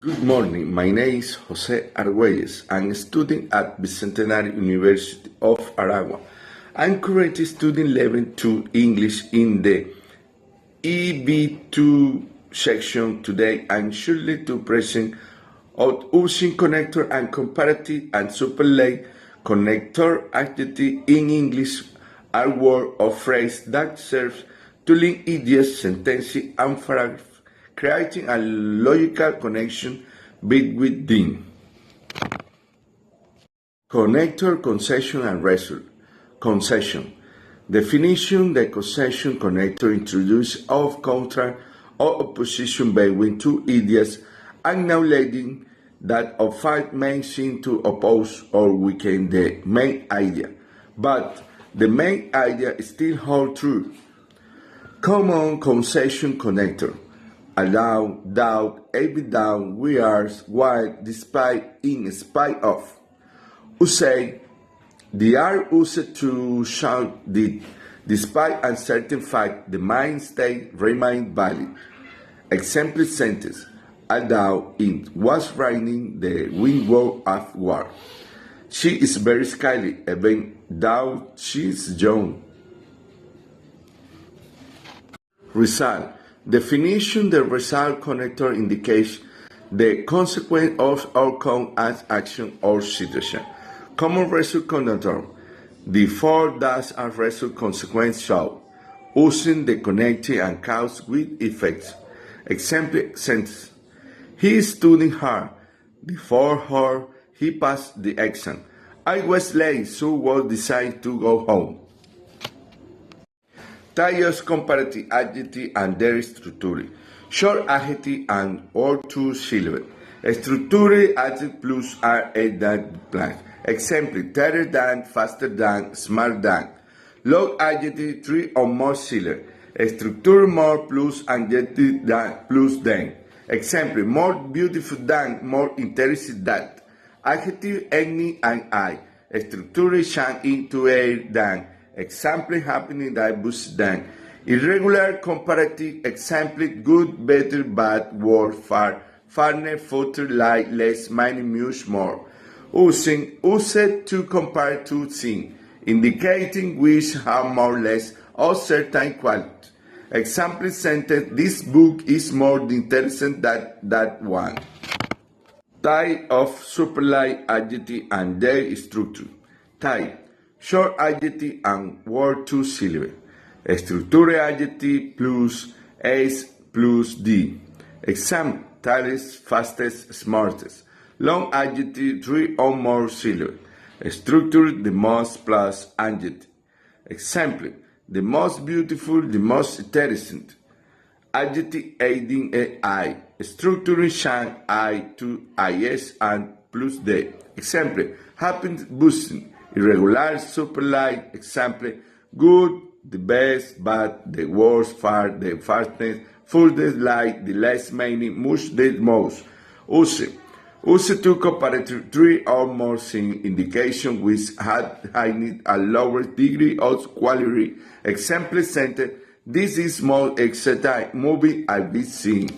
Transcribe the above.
Good morning, my name is José Arguelles. I'm a student at Bicentenaria University of Aragua. I'm currently studying level 2 English in the EB2 section. Today I'm shortly to present out using connector and comparative and superlative connector adjective in English are word or phrase that serves to link ideas, sentences, and paragraphs, creating a logical connection between them. Connector, concession, and result. Concession. Definition: the concession connector introduces of contrast or opposition between two ideas, acknowledging that a fact may seem to oppose or weaken the main idea, but the main idea still holds true. Common concession connector: allow, doubt, even down, we are, while, despite, in spite of. Usay, they are used to show that despite uncertain fact, the mind state remains valid. Example sentence: although it was raining, the wind blew upward. She is very skilled, even though she is young. Result. Definition: the result connector indicates the consequence of outcome as action or situation. Common result connector: the four does a result consequence show, using the connecting and cause with effects. Example sentence: he is studying hard. Before her, he passed the exam. I was late, so was decided to go home. Types: comparative adjective and their structure. Short adjective and or two syllables. Structure adjective plus are a that blank. Example: better than, faster than, smarter than. Long adjective, three or more syllables. Structure: more plus adjective than plus than. Example: more beautiful than, more interested than. Adjective: any and I. Structure: shine into air than. Example: happening that bus than. Irregular comparative: example: good, better, bad, worse, far, farther, further, like, less, many, much, more. Using: used to compare two things, indicating which have more or less of certain quality. Example sentence: this book is more interesting than that one. Type of superlative adjective and their structure. Type: short adjective and word two syllables. Structure adjective plus S plus D. Example: tallest, fastest, smartest. Long adjective, three or more syllables. Structure: the most plus adjective. Example: the most beautiful, the most interesting. Adjective: aiding I. Structure: shine I to IS and plus D. Example: happen, boosting. Irregular superlative. Example: good, the best, bad, the worst, far, the fastest, furthest, like, the less, many, much, the most. Use to comparative three or more things, indication which had a lower degree of quality. Example sentence: this is more exciting movie I've been seeing.